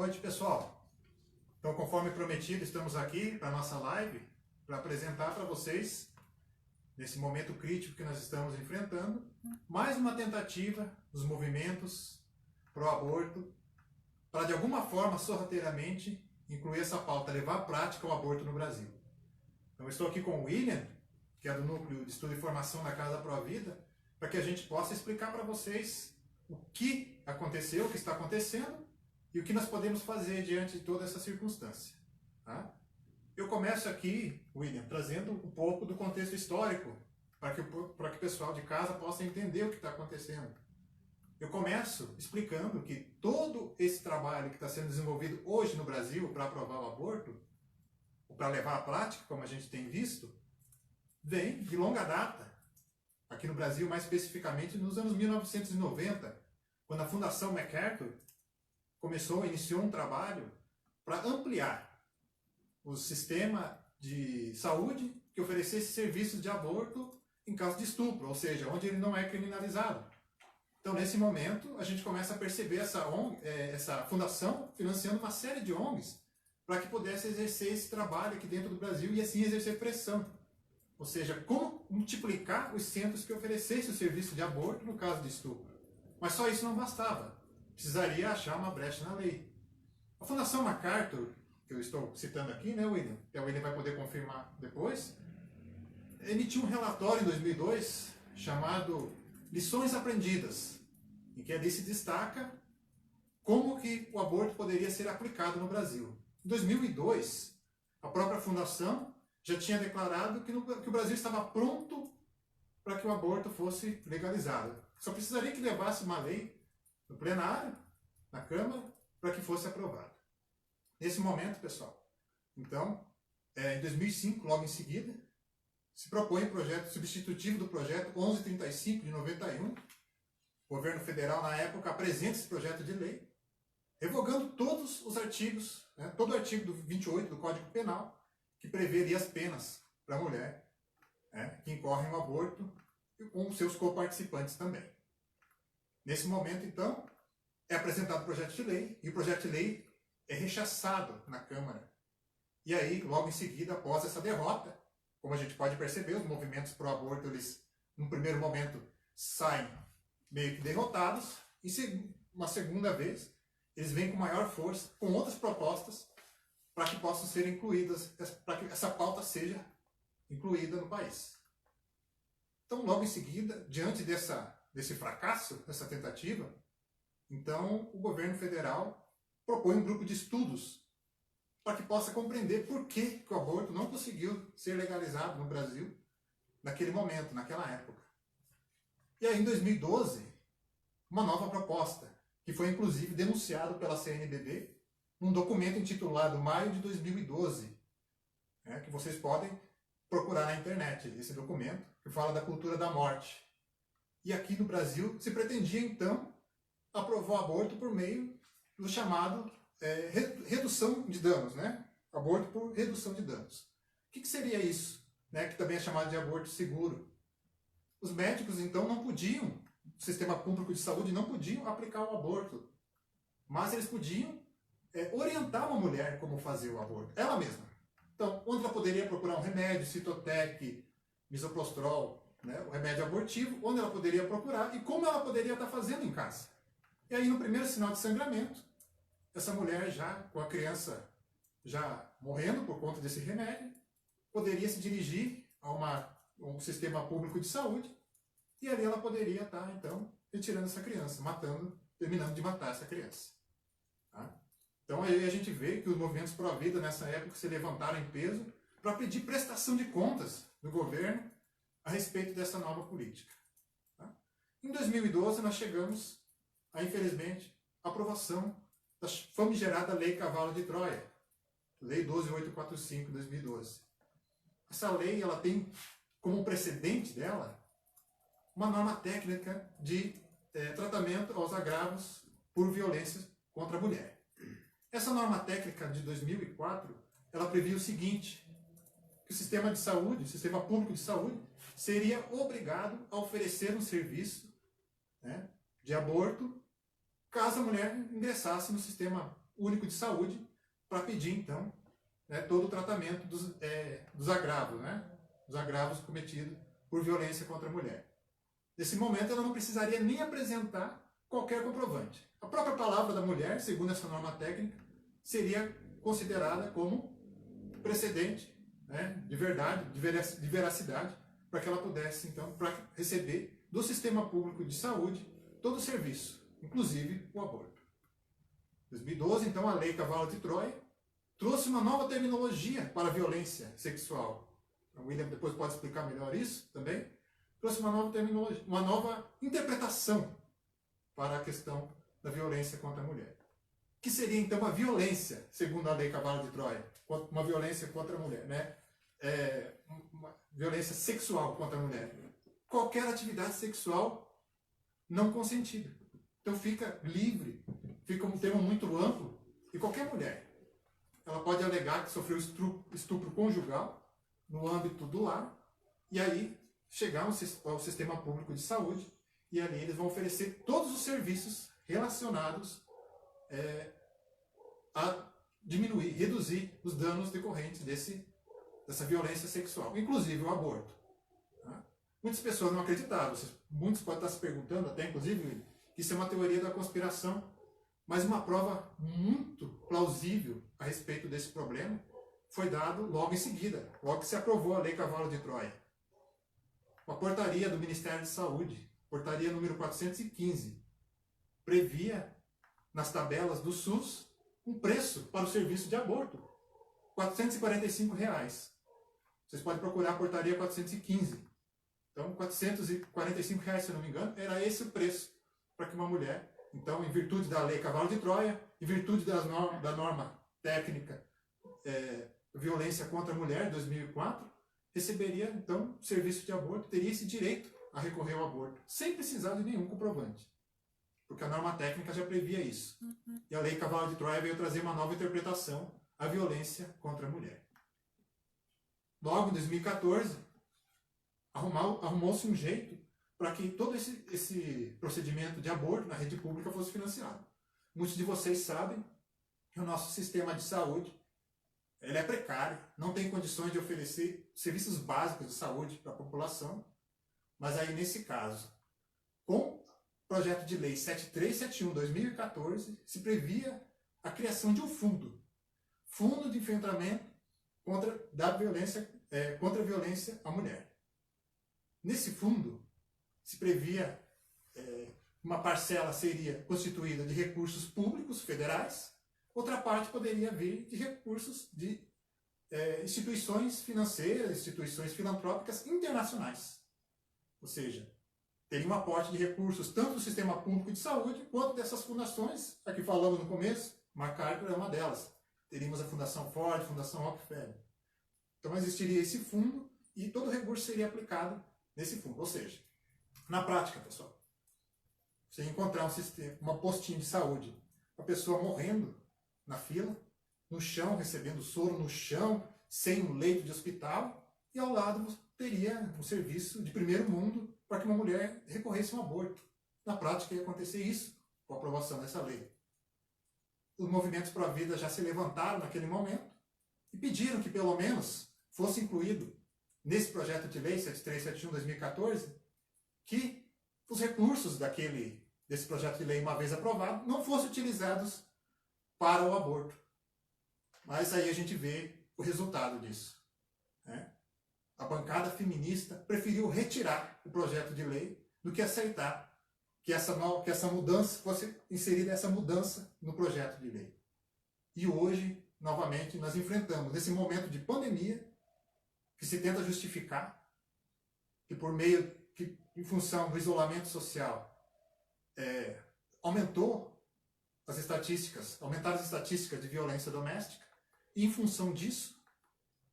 noite, pessoal. Então, conforme prometido, estamos aqui para a nossa live para apresentar para vocês, nesse momento crítico que nós estamos enfrentando, mais uma tentativa dos movimentos pró-aborto para, de alguma forma, sorrateiramente, incluir essa pauta, levar à prática o aborto no Brasil. Então, eu estou aqui com o William, que é do Núcleo de Estudo e Formação da Casa Pro Vida, para que a gente possa explicar para vocês o que aconteceu, o que está acontecendo e o que nós podemos fazer diante de toda essa circunstância. Tá? Eu começo aqui, William, trazendo um pouco do contexto histórico para que o pessoal de casa possa entender o que está acontecendo. Eu começo explicando que todo esse trabalho que está sendo desenvolvido hoje no Brasil para aprovar o aborto, ou para levar à prática, como a gente tem visto, vem de longa data. Aqui no Brasil, mais especificamente, nos anos 1990, quando a Fundação MacArthur iniciou um trabalho para ampliar o sistema de saúde que oferecesse serviços de aborto em caso de estupro, ou seja, onde ele não é criminalizado. Então, nesse momento, a gente começa a perceber essa fundação financiando uma série de ONGs para que pudesse exercer esse trabalho aqui dentro do Brasil e assim exercer pressão. Ou seja, como multiplicar os centros que oferecessem o serviço de aborto no caso de estupro. Mas só isso não bastava. Precisaria achar uma brecha na lei. A Fundação MacArthur, que eu estou citando aqui, né, William? Que o William vai poder confirmar depois, emitiu um relatório em 2002 chamado Lições Aprendidas, em que ali se destaca como que o aborto poderia ser aplicado no Brasil. Em 2002, a própria Fundação já tinha declarado que o Brasil estava pronto para que o aborto fosse legalizado. Só precisaria que levasse uma lei no plenário, na Câmara, para que fosse aprovado. Nesse momento, pessoal, então, em 2005, logo em seguida, se propõe o projeto substitutivo do projeto 1135 de 91. O governo federal, na época, apresenta esse projeto de lei, revogando todos os artigos, né, todo o artigo do 28 do Código Penal, que preveria as penas para a mulher, né, que incorre no aborto, e com os seus coparticipantes também. Nesse momento, então, é apresentado o projeto de lei, e o projeto de lei é rechaçado na Câmara. E aí, logo em seguida, após essa derrota, como a gente pode perceber, os movimentos pró-aborto, eles, num primeiro momento, saem meio que derrotados, e uma segunda vez, eles vêm com maior força, com outras propostas, para que possam ser incluídas, para que essa pauta seja incluída no país. Então, logo em seguida, diante desse fracasso, dessa tentativa, então o governo federal propõe um grupo de estudos para que possa compreender por que o aborto não conseguiu ser legalizado no Brasil naquele momento, naquela época. E aí, em 2012, uma nova proposta, que foi inclusive denunciado pela CNBB, num documento intitulado Maio de 2012, né, que vocês podem procurar na internet, esse documento, que fala da cultura da morte. E aqui no Brasil se pretendia, então, aprovar o aborto por meio do chamado redução de danos, né? Aborto por redução de danos. O que seria isso? Né, que também é chamado de aborto seguro. Os médicos, então, não podiam, o sistema público de saúde não podiam aplicar o aborto, mas eles podiam orientar uma mulher como fazer o aborto, ela mesma. Então, onde ela poderia procurar um remédio, Citotec, misoprostrol, né, o remédio abortivo, onde ela poderia procurar e como ela poderia estar fazendo em casa. E aí, no primeiro sinal de sangramento, essa mulher já, com a criança já morrendo por conta desse remédio, poderia se dirigir a um sistema público de saúde e ali ela poderia estar, então, retirando essa criança, terminando de matar essa criança. Tá? Então aí a gente vê que os movimentos pró-vida nessa época se levantaram em peso para pedir prestação de contas do governo a respeito dessa nova política. Tá? Em 2012 nós chegamos a, infelizmente, a aprovação da famigerada Lei Cavalo de Troia, Lei 12845 de 2012. Essa lei ela tem como precedente dela uma norma técnica de tratamento aos agravos por violência contra a mulher. Essa norma técnica de 2004, ela previa o seguinte, que o sistema de saúde, o sistema público de saúde, seria obrigado a oferecer um serviço, né, de aborto, caso a mulher ingressasse no sistema Único de Saúde para pedir, então, né, todo o tratamento dos agravos, né? Dos agravos cometidos por violência contra a mulher. Nesse momento, ela não precisaria nem apresentar qualquer comprovante. A própria palavra da mulher, segundo essa norma técnica, seria considerada como precedente, né, de verdade, de veracidade, para que ela pudesse, então, para receber do sistema público de saúde todo o serviço, inclusive o aborto. Em 2012, então, a Lei Cavalo de Troia trouxe uma nova terminologia para a violência sexual. O William depois pode explicar melhor isso também. Trouxe uma nova terminologia, uma nova interpretação para a questão da violência contra a mulher. Que seria, então, a violência, segundo a Lei Cavalo de Troia, uma violência contra a mulher, né? Uma violência sexual contra a mulher. Qualquer atividade sexual não consentida. Então fica livre, fica um termo muito amplo, e qualquer mulher, ela pode alegar que sofreu estupro conjugal no âmbito do lar, e aí chegar ao sistema público de saúde, e ali eles vão oferecer todos os serviços relacionados a diminuir, reduzir os danos decorrentes dessa violência sexual, inclusive o aborto. Tá? Muitas pessoas não acreditavam, muitos podem estar se perguntando, até inclusive, que isso é uma teoria da conspiração, mas uma prova muito plausível a respeito desse problema foi dado logo em seguida, logo que se aprovou a Lei Cavalo de Troia. Uma portaria do Ministério de Saúde, portaria número 415, previa nas tabelas do SUS um preço para o serviço de aborto, R$ 445. Vocês podem procurar a portaria 415. Então, R$ 445, se eu não me engano, era esse o preço para que uma mulher, então, em virtude da Lei Cavalo de Troia, em virtude da norma técnica Violência contra a Mulher, de 2004, receberia, então, serviço de aborto, teria esse direito a recorrer ao aborto, sem precisar de nenhum comprovante. Porque a norma técnica já previa isso. E a Lei Cavalo de Troia veio trazer uma nova interpretação à violência contra a mulher. Logo, em 2014, arrumou-se um jeito para que todo esse procedimento de aborto na rede pública fosse financiado. Muitos de vocês sabem que o nosso sistema de saúde ele é precário, não tem condições de oferecer serviços básicos de saúde para a população, mas aí, nesse caso, com o projeto de lei 7371/2014, se previa a criação de um fundo de enfrentamento contra a violência à mulher. Nesse fundo, se previa uma parcela seria constituída de recursos públicos federais, outra parte poderia vir de recursos de instituições financeiras, instituições filantrópicas internacionais. Ou seja, teria um aporte de recursos tanto do sistema público de saúde quanto dessas fundações, a que falamos no começo, MacArthur é uma delas. Teríamos a Fundação Ford, a Fundação Rockefeller. Então existiria esse fundo e todo o recurso seria aplicado nesse fundo. Ou seja, na prática, pessoal, você encontrar uma postinha de saúde, uma pessoa morrendo na fila, no chão, recebendo soro no chão, sem um leito de hospital, e ao lado teria um serviço de primeiro mundo para que uma mulher recorresse a um aborto. Na prática ia acontecer isso com a aprovação dessa lei. Os movimentos pró-vida já se levantaram naquele momento e pediram que pelo menos fosse incluído nesse projeto de lei 7371/2014 que os recursos desse projeto de lei, uma vez aprovado, não fossem utilizados para o aborto. Mas aí a gente vê o resultado disso. Né? A bancada feminista preferiu retirar o projeto de lei do que aceitar que essa mudança fosse inserida essa mudança no projeto de lei. E hoje, novamente, nós enfrentamos, nesse momento de pandemia, que se tenta justificar que em função do isolamento social, aumentaram as estatísticas de violência doméstica, e em função disso,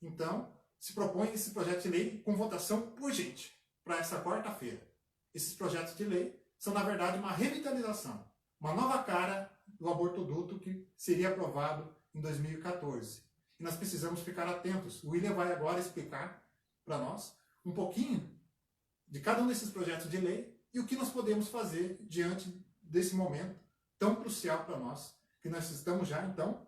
então, se propõe esse projeto de lei com votação urgente para essa quarta-feira. Esses projetos de lei são, na verdade, uma revitalização, uma nova cara do abortoduto que seria aprovado em 2014. E nós precisamos ficar atentos. O William vai agora explicar para nós um pouquinho de cada um desses projetos de lei e o que nós podemos fazer diante desse momento tão crucial para nós, que nós estamos já, então,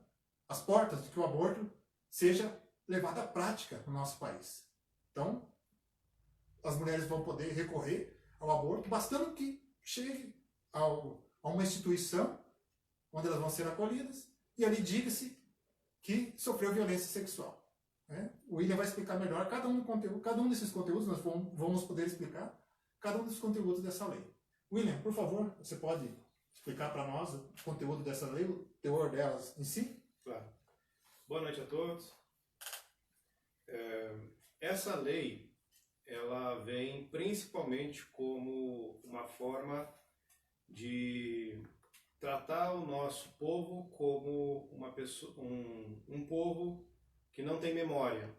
às portas de que o aborto seja levado à prática no nosso país. Então, as mulheres vão poder recorrer ao aborto, bastando que chegue a uma instituição onde elas vão ser acolhidas e ali diga-se que sofreu violência sexual. Né? O William vai explicar melhor cada um desses conteúdos, nós vamos poder explicar cada um dos conteúdos dessa lei. William, por favor, você pode explicar para nós o conteúdo dessa lei, o teor delas em si? Claro. Boa noite a todos. Essa lei, ela vem principalmente como uma forma de tratar o nosso povo como uma pessoa, um povo que não tem memória.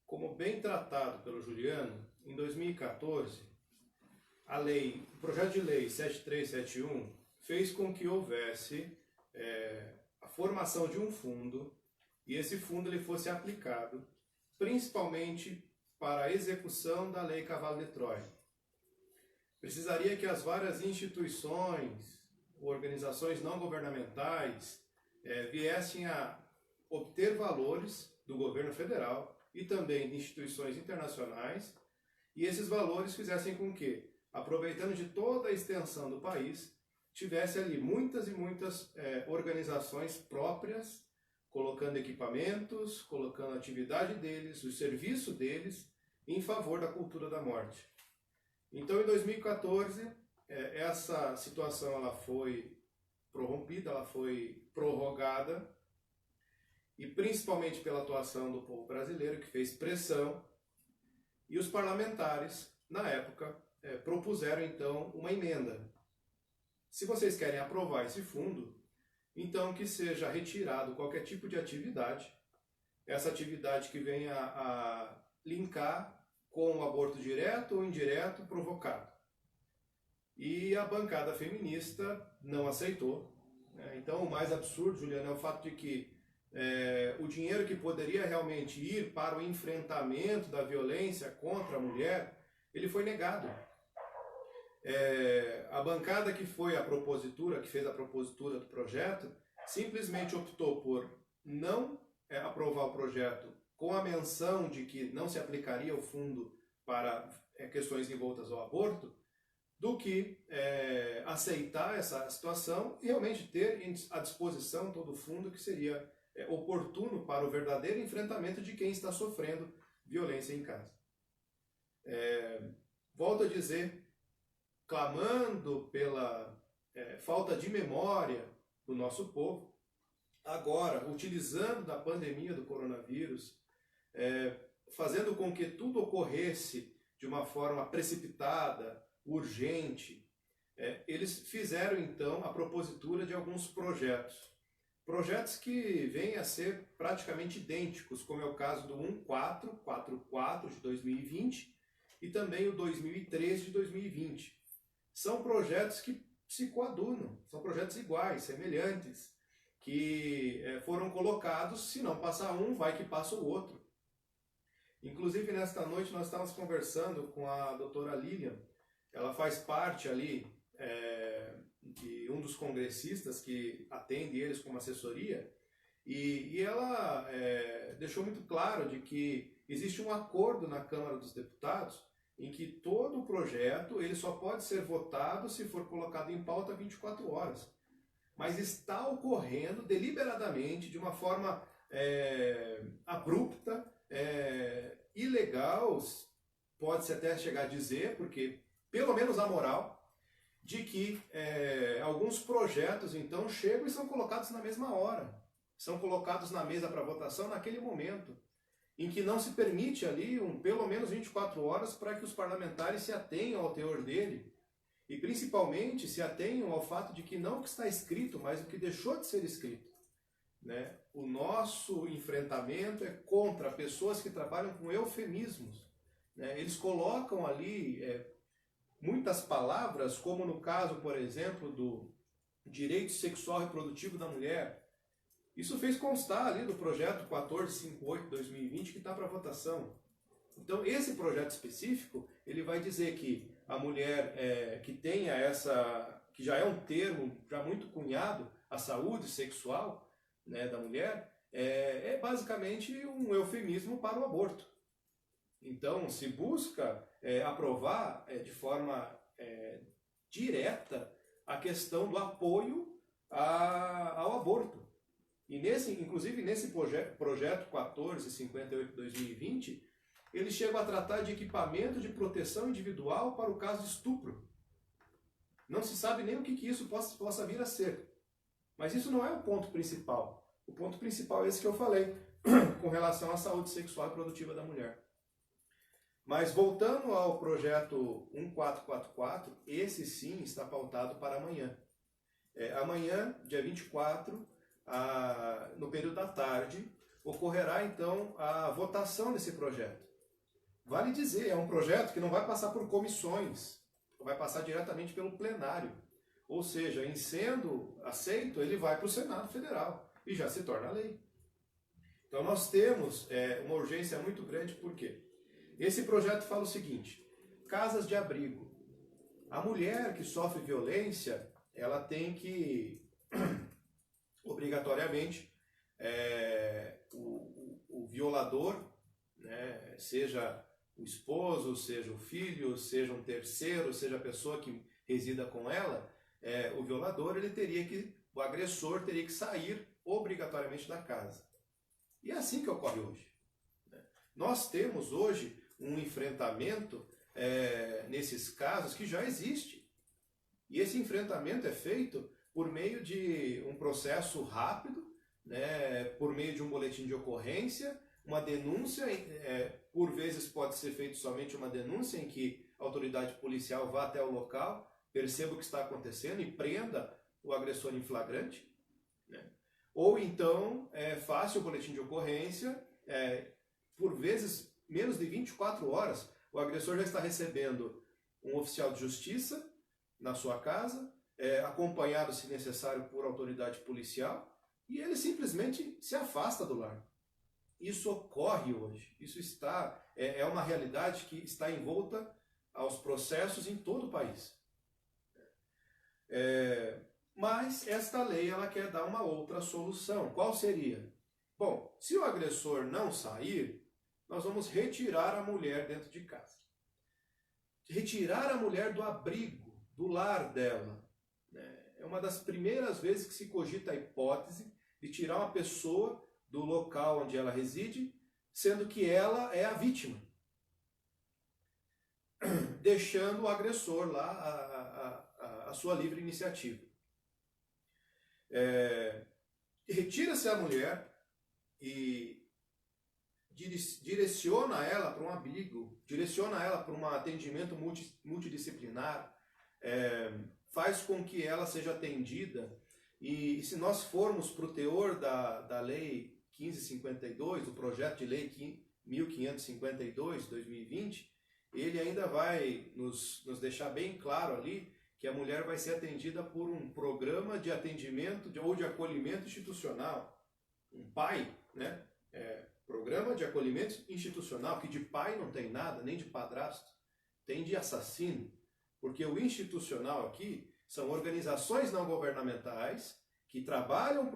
Como bem tratado pelo Juliano, em 2014, o projeto de lei 7371 fez com que houvesse a formação de um fundo, e esse fundo ele fosse aplicado principalmente para a execução da Lei Cavalo de Troia. Precisaria que as várias instituições, organizações não governamentais, viessem a obter valores do governo federal e também de instituições internacionais, e esses valores fizessem com que, aproveitando de toda a extensão do país, tivesse ali muitas e muitas organizações próprias, colocando equipamentos, colocando a atividade deles, o serviço deles, em favor da cultura da morte. Então, em 2014, essa situação ela foi prorrompida, ela foi prorrogada, e principalmente pela atuação do povo brasileiro, que fez pressão, e os parlamentares, na época, propuseram, então, uma emenda. Se vocês querem aprovar esse fundo, então que seja retirado qualquer tipo de atividade, essa atividade que venha a linkar com o aborto direto ou indireto provocado. E a bancada feminista não aceitou. Então, o mais absurdo, Juliana, é o fato de que o dinheiro que poderia realmente ir para o enfrentamento da violência contra a mulher, ele foi negado. A bancada que fez a propositura do projeto, simplesmente optou por não aprovar o projeto com a menção de que não se aplicaria o fundo para questões envoltas ao aborto, do que aceitar essa situação e realmente ter à disposição todo o fundo que seria oportuno para o verdadeiro enfrentamento de quem está sofrendo violência em casa. Volto a dizer, clamando pela falta de memória do nosso povo, agora, utilizando da pandemia do coronavírus, fazendo com que tudo ocorresse de uma forma precipitada, urgente, eles fizeram então a propositura de alguns projetos que vêm a ser praticamente idênticos, como é o caso do 1444 de 2020 e também o 2013 de 2020. São projetos que se coadunam, são projetos iguais, semelhantes, que foram colocados, se não passar um, vai que passa o outro. Inclusive, nesta noite, nós estávamos conversando com a doutora Lilian, ela faz parte ali de um dos congressistas que atende eles como assessoria, e ela deixou muito claro de que existe um acordo na Câmara dos Deputados em que todo o projeto ele só pode ser votado se for colocado em pauta 24 horas. Mas está ocorrendo deliberadamente, de uma forma abrupta, ilegal, pode-se até chegar a dizer, porque pelo menos a moral, de que alguns projetos então chegam e são colocados na mesma hora, são colocados na mesa para votação naquele momento, em que não se permite ali pelo menos 24 horas para que os parlamentares se atenham ao teor dele, e principalmente se atenham ao fato de que não o que está escrito, mas o que deixou de ser escrito. Né? O nosso enfrentamento é contra pessoas que trabalham com eufemismos. Né? Eles colocam ali muitas palavras, como no caso, por exemplo, do direito sexual reprodutivo da mulher. Isso fez constar ali do projeto 1458/2020 que está para votação. Então, esse projeto específico, ele vai dizer que a mulher que tenha que já é um termo já muito cunhado, a saúde sexual, né, da mulher, é basicamente um eufemismo para o aborto. Então, se busca aprovar de forma direta a questão do apoio ao aborto. E inclusive nesse projeto 1458/2020, eles chegam a tratar de equipamento de proteção individual para o caso de estupro. Não se sabe nem o que isso possa vir a ser. Mas isso não é o ponto principal. O ponto principal é esse que eu falei, com relação à saúde sexual e reprodutiva da mulher. Mas voltando ao projeto 1444, esse sim está pautado para amanhã. Amanhã, dia 24, no período da tarde, ocorrerá então a votação desse projeto. Vale dizer, é um projeto que não vai passar por comissões, vai passar diretamente pelo plenário. Ou seja, em sendo aceito, ele vai para o Senado Federal e já se torna lei. Então nós temos uma urgência muito grande, por quê? Esse projeto fala o seguinte: casas de abrigo. A mulher que sofre violência, ela tem que, obrigatoriamente, o violador, né, seja o esposo, seja o filho, seja um terceiro, seja a pessoa que resida com ela, o violador, o agressor teria que sair obrigatoriamente da casa. E é assim que ocorre hoje. Nós temos hoje um enfrentamento nesses casos que já existe. E esse enfrentamento é feito por meio de um processo rápido, né, por meio de um boletim de ocorrência, uma denúncia, por vezes pode ser feito somente uma denúncia em que a autoridade policial vá até o local, perceba o que está acontecendo e prenda o agressor em flagrante, né? Ou então faça o boletim de ocorrência, por vezes menos de 24 horas, o agressor já está recebendo um oficial de justiça na sua casa, acompanhado, se necessário, por autoridade policial, e ele simplesmente se afasta do lar. Isso ocorre hoje, isso é uma realidade que está envolta aos processos em todo o país. Mas esta lei ela quer dar uma outra solução. Qual seria? Bom, se o agressor não sair, nós vamos retirar a mulher dentro de casa. Retirar a mulher do abrigo, do lar dela. É uma das primeiras vezes que se cogita a hipótese de tirar uma pessoa do local onde ela reside, sendo que ela é a vítima, deixando o agressor lá a sua livre iniciativa. Retira-se a mulher e direciona ela para um abrigo, direciona ela para um atendimento multidisciplinar, faz com que ela seja atendida. E se nós formos para o teor da Lei 1552, do projeto de Lei 1552/2020, ele ainda vai nos deixar bem claro ali que a mulher vai ser atendida por um programa de atendimento ou de acolhimento institucional. Um PAI, né? Programa de acolhimento institucional, que de pai não tem nada, nem de padrasto, tem de assassino. Porque o institucional aqui são organizações não governamentais que trabalham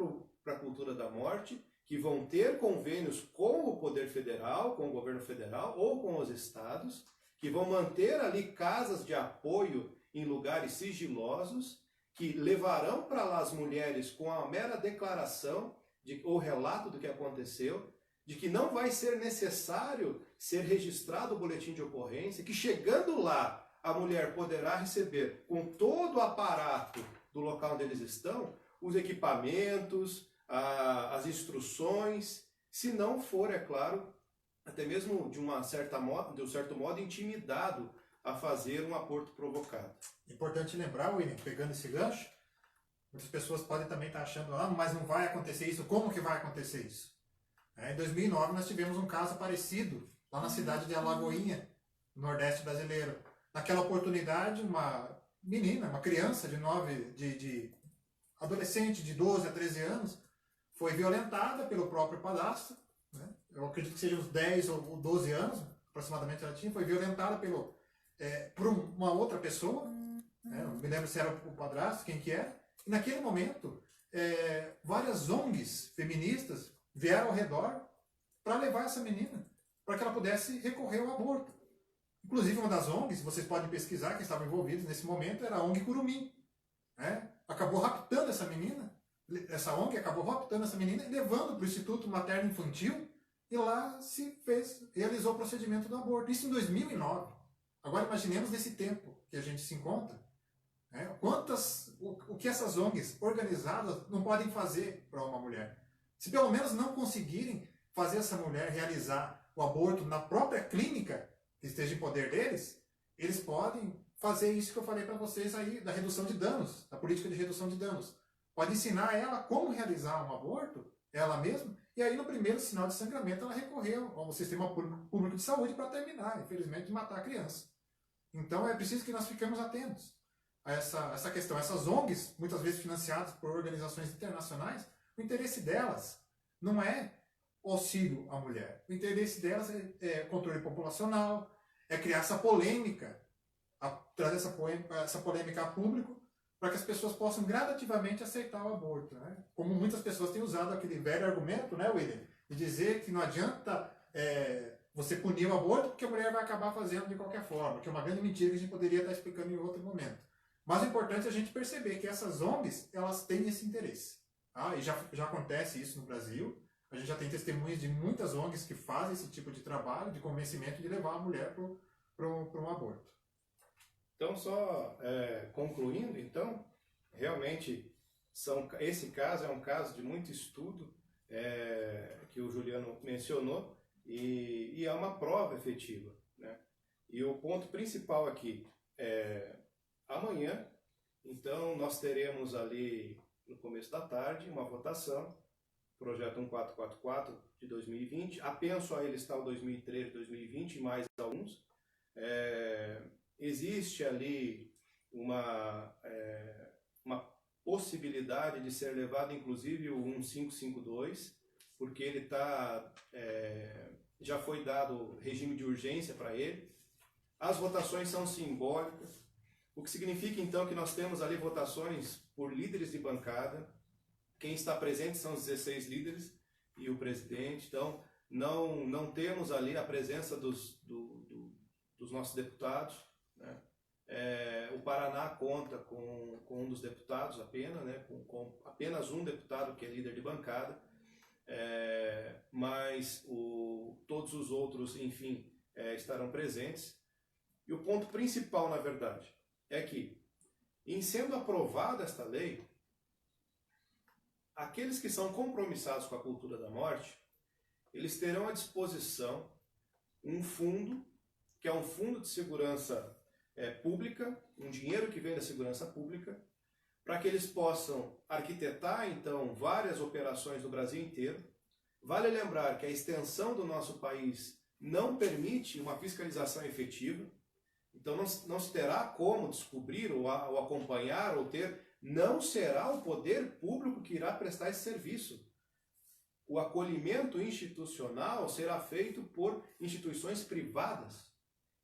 para a cultura da morte, que vão ter convênios com o poder federal, com o governo federal ou com os estados, que vão manter ali casas de apoio em lugares sigilosos, que levarão para lá as mulheres com a mera declaração ou relato do que aconteceu, de que não vai ser necessário ser registrado o boletim de ocorrência, que chegando lá a mulher poderá receber com todo o aparato do local onde eles estão, os equipamentos, as instruções, se não for, é claro, até mesmo de um certo modo, intimidado a fazer um aborto provocado. Importante lembrar, William, pegando esse gancho, muitas pessoas podem também estar achando, mas não vai acontecer isso, como que vai acontecer isso? Em 2009 nós tivemos um caso parecido lá na cidade de Alagoinha, no Nordeste brasileiro. Naquela oportunidade, uma menina, uma criança de adolescente de 12 a 13 anos, foi violentada pelo próprio padrasto, né? Eu acredito que seja uns 10 ou 12 anos, aproximadamente ela tinha, foi violentada por uma outra pessoa, Eu me lembro se era o padrasto, quem que é. E naquele momento, várias ONGs feministas vieram ao redor para levar essa menina, para que ela pudesse recorrer ao aborto. Inclusive, uma das ONGs, vocês podem pesquisar, que estavam envolvidos nesse momento, era a ONG Curumim. Acabou raptando essa menina, essa ONG acabou raptando essa menina e levando para o Instituto Materno Infantil, e lá realizou o procedimento do aborto. Isso em 2009. Agora imaginemos nesse tempo que a gente se encontra, o que essas ONGs organizadas não podem fazer para uma mulher. Se pelo menos não conseguirem fazer essa mulher realizar o aborto na própria clínica que esteja em poder deles, eles podem fazer isso que eu falei para vocês aí, da redução de danos, da política de redução de danos. Pode ensinar ela como realizar um aborto, ela mesma, e aí no primeiro sinal de sangramento ela recorreu ao sistema público de saúde para terminar, infelizmente, de matar a criança. Então é preciso que nós fiquemos atentos a essa questão. Essas ONGs, muitas vezes financiadas por organizações internacionais, o interesse delas não é auxílio à mulher. O interesse delas é controle populacional, é criar essa polêmica, trazer essa polêmica a público, para que as pessoas possam gradativamente aceitar o aborto. Como muitas pessoas têm usado aquele velho argumento, William, de dizer que não adianta você punir o aborto porque a mulher vai acabar fazendo de qualquer forma, que é uma grande mentira que a gente poderia estar explicando em outro momento. Mas o importante é a gente perceber que essas ONGs, elas têm esse interesse. E já acontece isso no Brasil. A gente já tem testemunhas de muitas ONGs que fazem esse tipo de trabalho, de convencimento de levar a mulher para um aborto. Então, só concluindo, então, realmente, esse caso é um caso de muito estudo, que o Juliano mencionou, e é uma prova efetiva. E o ponto principal aqui amanhã, então, nós teremos ali, no começo da tarde, uma votação, projeto 1444 de 2020, apenso a ele está o 2013, 2020 e mais alguns. Existe ali uma possibilidade de ser levado, inclusive, o 1552, porque ele já foi dado regime de urgência para ele. As votações são simbólicas, o que significa, então, que nós temos ali votações por líderes de bancada. Quem está presente são os 16 líderes e o presidente. Então, não temos ali a presença dos nossos deputados. O Paraná conta com um dos deputados apenas, com apenas um deputado que é líder de bancada, mas todos os outros, enfim, estarão presentes. E o ponto principal, na verdade, é que, em sendo aprovada esta lei, aqueles que são compromissados com a cultura da morte, eles terão à disposição um fundo, que é um fundo de segurança pública, um dinheiro que vem da segurança pública, para que eles possam arquitetar, então, várias operações no Brasil inteiro. Vale lembrar que a extensão do nosso país não permite uma fiscalização efetiva, então não se terá como descobrir ou acompanhar ou ter, não será o poder público que irá prestar esse serviço. O acolhimento institucional será feito por instituições privadas.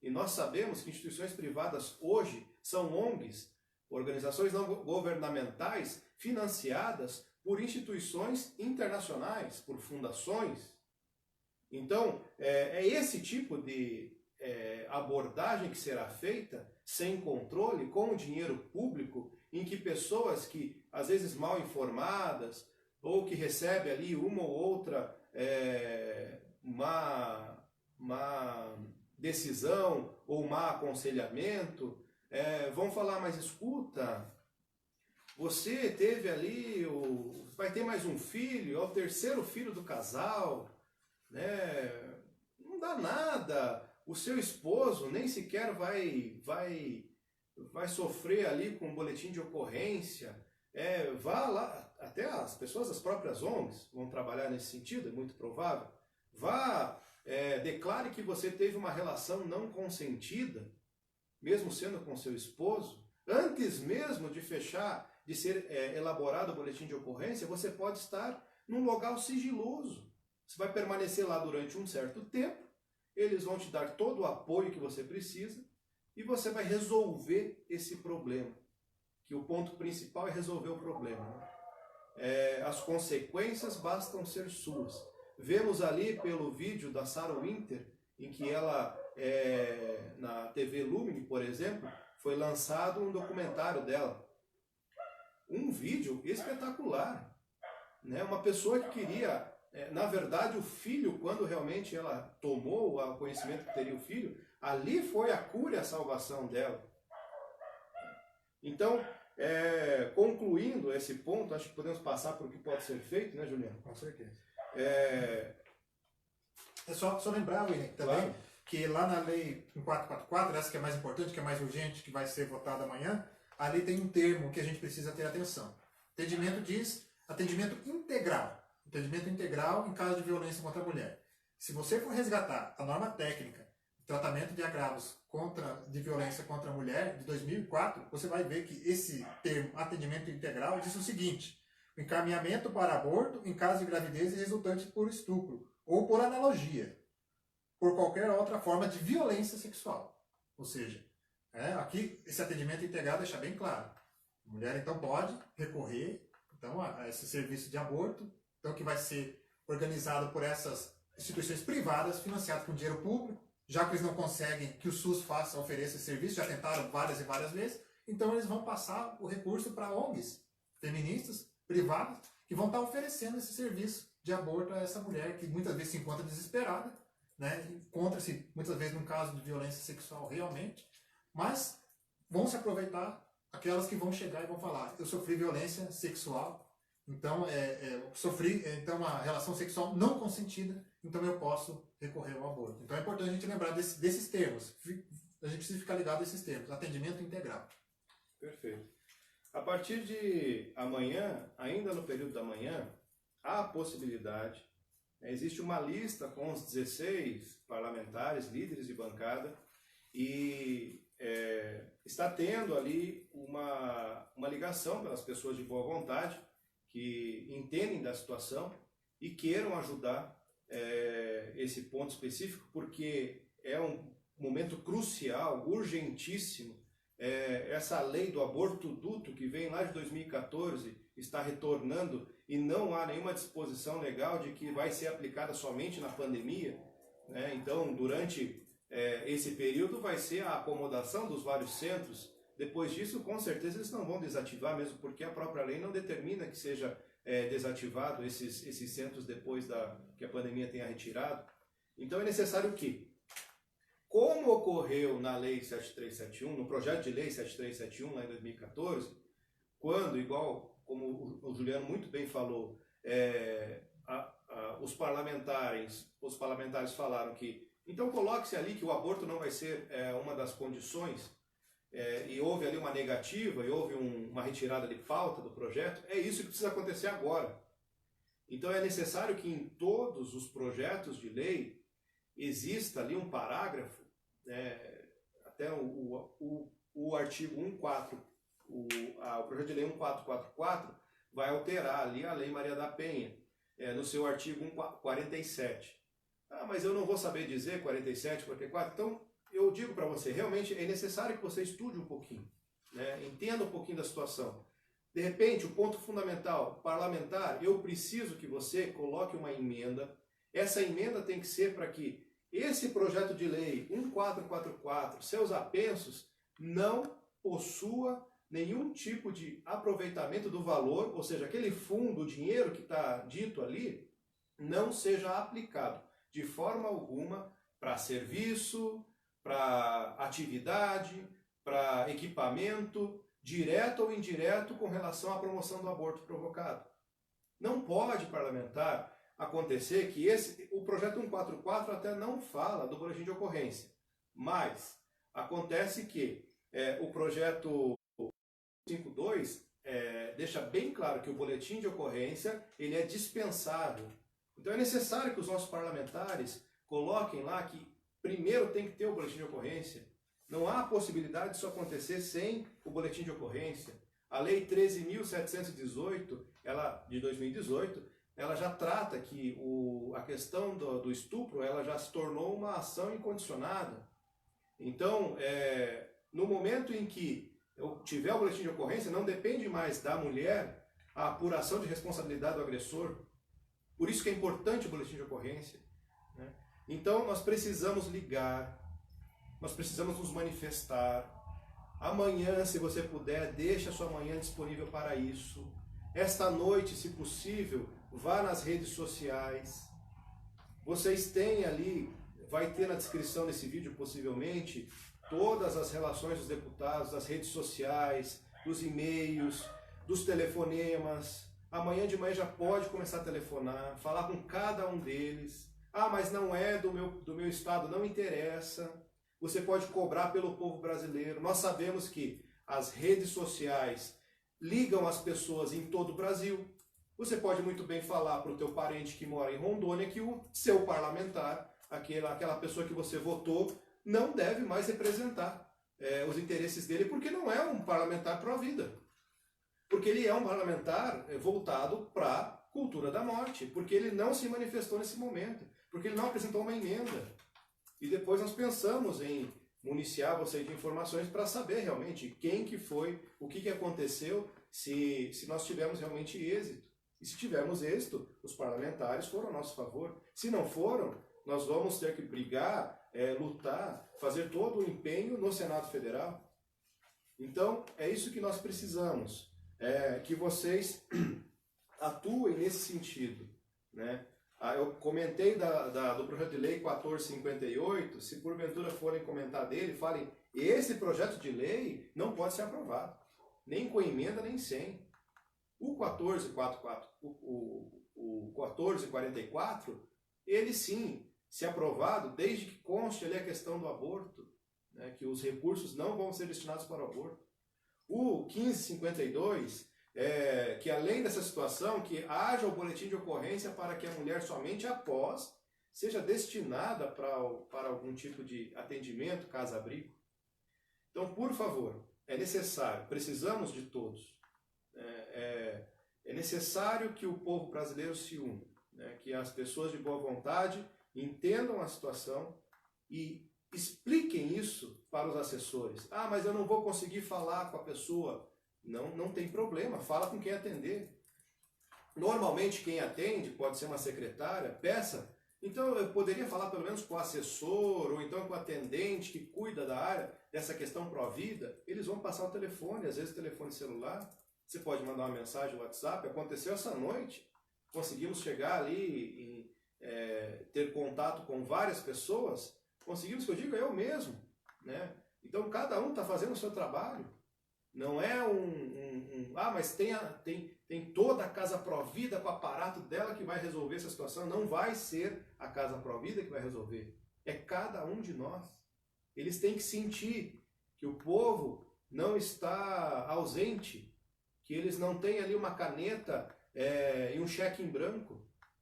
E nós sabemos que instituições privadas hoje são ONGs, organizações não governamentais, financiadas por instituições internacionais, por fundações. Então, é esse tipo de abordagem que será feita, sem controle, com o dinheiro público, em que pessoas que, às vezes, mal informadas, ou que recebem ali uma ou outra má decisão ou má aconselhamento, vão falar, mas escuta, você teve ali, vai ter mais um filho, é o terceiro filho do casal, não dá nada, o seu esposo nem sequer vai sofrer ali com um boletim de ocorrência, vá lá, até as pessoas das próprias ONGs vão trabalhar nesse sentido, é muito provável, declare que você teve uma relação não consentida, mesmo sendo com seu esposo, antes mesmo de ser elaborado o boletim de ocorrência, você pode estar num local sigiloso. Você vai permanecer lá durante um certo tempo, eles vão te dar todo o apoio que você precisa, e você vai resolver esse problema. Que o ponto principal é resolver o problema. Né? As consequências bastam ser suas. Vemos ali pelo vídeo da Sarah Winter, em que ela, na TV Lumine, por exemplo, foi lançado um documentário dela. Um vídeo espetacular. Né? Uma pessoa que queria, na verdade, o filho, quando realmente ela tomou o conhecimento que teria o filho, ali foi a cura e a salvação dela. Então, concluindo esse ponto, acho que podemos passar por o que pode ser feito, né, Juliano? Com certeza. Só lembrar, William, também, claro, que lá na lei 1444, essa que é mais importante, que é mais urgente, que vai ser votada amanhã, ali tem um termo que a gente precisa ter atenção. Atendimento diz atendimento integral. Atendimento integral em caso de violência contra a mulher. Se você for resgatar a norma técnica de tratamento de agravos de violência contra a mulher de 2004, você vai ver que esse termo atendimento integral diz o seguinte: o encaminhamento para aborto em caso de gravidez resultante por estupro ou por analogia, por qualquer outra forma de violência sexual. Ou seja, aqui esse atendimento integral deixa bem claro. A mulher então pode recorrer então, a esse serviço de aborto, então, que vai ser organizado por essas instituições privadas, financiadas com dinheiro público, já que eles não conseguem que o SUS ofereça esse serviço, já tentaram várias e várias vezes, então eles vão passar o recurso para ONGs feministas, privadas, que vão estar oferecendo esse serviço de aborto a essa mulher que muitas vezes se encontra desesperada, né? Encontra-se muitas vezes num caso de violência sexual realmente, mas vão se aproveitar aquelas que vão chegar e vão falar: eu sofri violência sexual, então sofri uma relação sexual não consentida, então eu posso recorrer ao aborto. Então é importante a gente lembrar desses termos, a gente precisa ficar ligado a esses termos, atendimento integral. Perfeito. A partir de amanhã, ainda no período da manhã, há a possibilidade, existe uma lista com os 16 parlamentares, líderes de bancada, e está tendo ali uma ligação pelas pessoas de boa vontade, que entendem da situação e queiram ajudar esse ponto específico, porque é um momento crucial, urgentíssimo. Essa lei do aborto duto, que vem lá de 2014, está retornando e não há nenhuma disposição legal de que vai ser aplicada somente na pandemia. Né? Então, durante esse período vai ser a acomodação dos vários centros. Depois disso, com certeza, eles não vão desativar, mesmo porque a própria lei não determina que seja desativado esses centros depois que a pandemia tenha retirado. Então é necessário que, como ocorreu na Lei 7371, no projeto de Lei 7371, lá em 2014, quando, igual como o Juliano muito bem falou, os parlamentares falaram que, então coloque-se ali que o aborto não vai ser uma das condições, e houve ali uma negativa, e houve uma retirada de pauta do projeto, é isso que precisa acontecer agora. Então é necessário que em todos os projetos de lei exista ali um parágrafo, até o artigo 14, o projeto de lei 1444 vai alterar ali a Lei Maria da Penha, no seu artigo 47. Ah, mas eu não vou saber dizer 47, 44, então eu digo para você, realmente é necessário que você estude um pouquinho, né? Entenda um pouquinho da situação. De repente, o ponto fundamental, parlamentar, eu preciso que você coloque uma emenda. Essa emenda tem que ser para que esse projeto de lei 1444, seus apensos, não possua nenhum tipo de aproveitamento do valor, ou seja, aquele fundo, o dinheiro que está dito ali, não seja aplicado de forma alguma para serviço, para atividade, para equipamento, direto ou indireto com relação à promoção do aborto provocado. Não pode, parlamentar, acontecer que o projeto 144 até não fala do boletim de ocorrência, mas acontece que o projeto 52 deixa bem claro que o boletim de ocorrência ele é dispensável. Então é necessário que os nossos parlamentares coloquem lá que primeiro tem que ter o boletim de ocorrência. Não há possibilidade disso acontecer sem o boletim de ocorrência. A Lei 13.718, de 2018, ela já trata que a questão do estupro ela já se tornou uma ação incondicionada. Então, no momento em que eu tiver o boletim de ocorrência, não depende mais da mulher a apuração de responsabilidade do agressor. Por isso que é importante o boletim de ocorrência, né? Então, nós precisamos ligar, nós precisamos nos manifestar. Amanhã, se você puder, deixe a sua manhã disponível para isso. Esta noite, se possível, vá nas redes sociais. Vocês têm ali, vai ter na descrição desse vídeo, possivelmente, todas as relações dos deputados, das redes sociais, dos e-mails, dos telefonemas. Amanhã de manhã já pode começar a telefonar, falar com cada um deles. Ah, mas não é do meu estado, não interessa. Você pode cobrar pelo povo brasileiro. Nós sabemos que as redes sociais ligam as pessoas em todo o Brasil. Você pode muito bem falar para o teu parente que mora em Rondônia que o seu parlamentar, aquela pessoa que você votou, não deve mais representar os interesses dele, porque não é um parlamentar pró-vida. Porque ele é um parlamentar voltado para a cultura da morte, porque ele não se manifestou nesse momento, porque ele não apresentou uma emenda. E depois nós pensamos em municiar você de informações para saber realmente quem que foi, o que aconteceu, se nós tivermos realmente êxito. E se tivermos êxito, os parlamentares foram a nosso favor. Se não foram, nós vamos ter que brigar, lutar, fazer todo o empenho no Senado Federal. Então, é isso que nós precisamos, que vocês atuem nesse sentido, né? Eu comentei do projeto de lei 1458, se porventura forem comentar dele, falem, esse projeto de lei não pode ser aprovado, nem com emenda, nem sem. O 1444, ele sim, se aprovado, desde que conste ali a questão do aborto, né, que os recursos não vão ser destinados para o aborto. O 1552, que além dessa situação, que haja o boletim de ocorrência para que a mulher somente após seja destinada para algum tipo de atendimento, casa-abrigo. Então, por favor, é necessário, precisamos de todos. É necessário que o povo brasileiro se una, né, que as pessoas de boa vontade entendam a situação e expliquem isso para os assessores. Ah, mas eu não vou conseguir falar com a pessoa. Não tem problema, fala com quem atender. Normalmente quem atende pode ser uma secretária, peça. Então eu poderia falar pelo menos com o assessor ou então com o atendente que cuida da área dessa questão pró-vida. Eles vão passar o telefone, às vezes telefone celular. Você pode mandar uma mensagem no WhatsApp. Aconteceu essa noite. Conseguimos chegar ali e ter contato com várias pessoas. Conseguimos, que eu digo, eu mesmo, né? Então cada um está fazendo o seu trabalho. Não é mas tem toda a Casa Pró-Vida com o aparato dela que vai resolver essa situação. Não vai ser a Casa Pró-Vida que vai resolver. É cada um de nós. Eles têm que sentir que o povo não está ausente, que eles não têm ali uma caneta e um cheque em branco.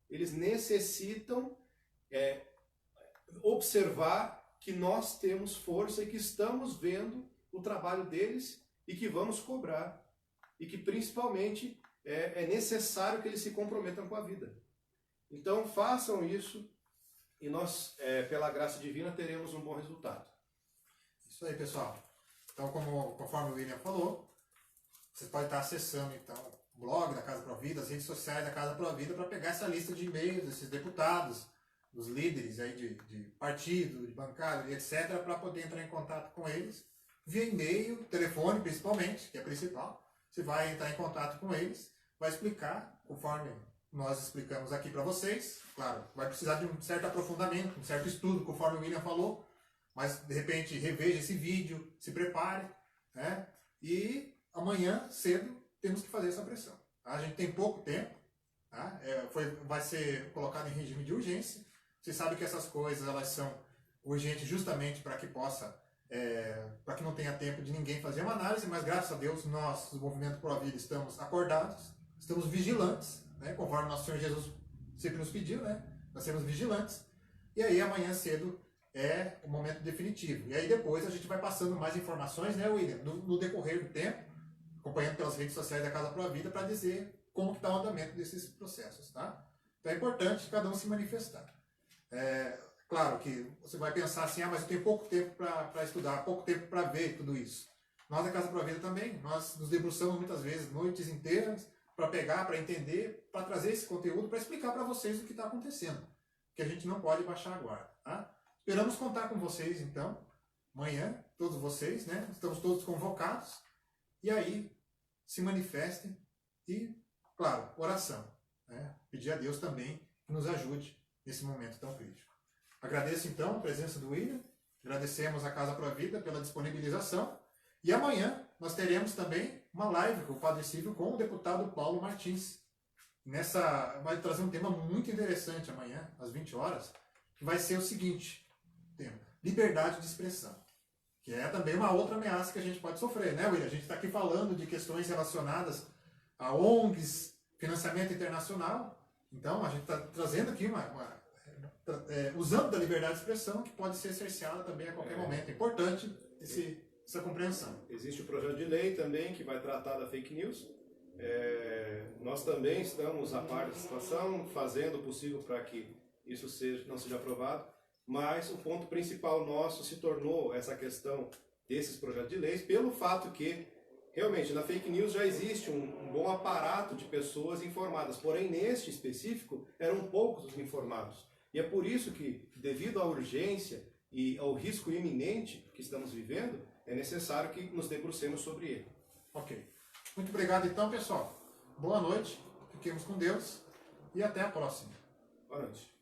Eles necessitam observar que nós temos força e que estamos vendo o trabalho deles e que vamos cobrar. E que principalmente é necessário que eles se comprometam com a vida. Então façam isso e nós, pela graça divina, teremos um bom resultado. Isso aí, pessoal. Então, conforme o William falou, você pode estar acessando então o blog da Casa Pró-Vida, as redes sociais da Casa Pró-Vida, para pegar essa lista de e-mails desses deputados, dos líderes aí de partido, de bancada, etc., para poder entrar em contato com eles via e-mail, telefone principalmente, que é principal. Você vai entrar em contato com eles, vai explicar, conforme nós explicamos aqui para vocês. Claro, vai precisar de um certo aprofundamento, um certo estudo, conforme o William falou, mas de repente reveja esse vídeo, se prepare, né? E amanhã cedo temos que fazer essa pressão. Tá? A gente tem pouco tempo, tá? Vai ser colocado em regime de urgência. Você sabe que essas coisas elas são urgentes justamente para que para que não tenha tempo de ninguém fazer uma análise, mas graças a Deus nós, do Movimento Pró-Vida, estamos acordados, estamos vigilantes, né? Conforme nosso Senhor Jesus sempre nos pediu, né? Nós sermos vigilantes. E aí amanhã cedo é o momento definitivo. E aí depois a gente vai passando mais informações, né, William, no decorrer do tempo, acompanhando pelas redes sociais da Casa Pró-Vida, para dizer como está o andamento desses processos, tá? Então é importante cada um se manifestar. Claro que você vai pensar assim, mas eu tenho pouco tempo para estudar, pouco tempo para ver tudo isso. Nós da Casa Pro Vida também, nós nos debruçamos muitas vezes, noites inteiras, para pegar, para entender, para trazer esse conteúdo, para explicar para vocês o que está acontecendo. Que a gente não pode baixar a guarda. Tá? Esperamos contar com vocês, então, amanhã, todos vocês, né? Estamos todos convocados. E aí, se manifestem e, claro, oração. Né? Pedir a Deus também que nos ajude nesse momento tão crítico. Agradeço, então, a presença do William. Agradecemos a Casa Pro Vida pela disponibilização. E amanhã nós teremos também uma live com o Padre Silvio com o deputado Paulo Martins. Vai trazer um tema muito interessante amanhã, às 20 horas, que vai ser o seguinte, tema, liberdade de expressão. Que é também uma outra ameaça que a gente pode sofrer, né, William? A gente está aqui falando de questões relacionadas a ONGs, financiamento internacional. Então, a gente está trazendo aqui usando da liberdade de expressão, que pode ser cerceada também a qualquer momento. É importante essa compreensão. Existe o projeto de lei também que vai tratar da fake news. Nós também estamos a par da situação, fazendo o possível para que isso não seja aprovado, mas o ponto principal nosso se tornou essa questão desses projetos de leis, pelo fato que, realmente, na fake news já existe um bom aparato de pessoas informadas, porém, neste específico, eram poucos os informados. E é por isso que, devido à urgência e ao risco iminente que estamos vivendo, é necessário que nos debrucemos sobre ele. Ok. Muito obrigado, então, pessoal. Boa noite, fiquemos com Deus e até a próxima. Boa noite.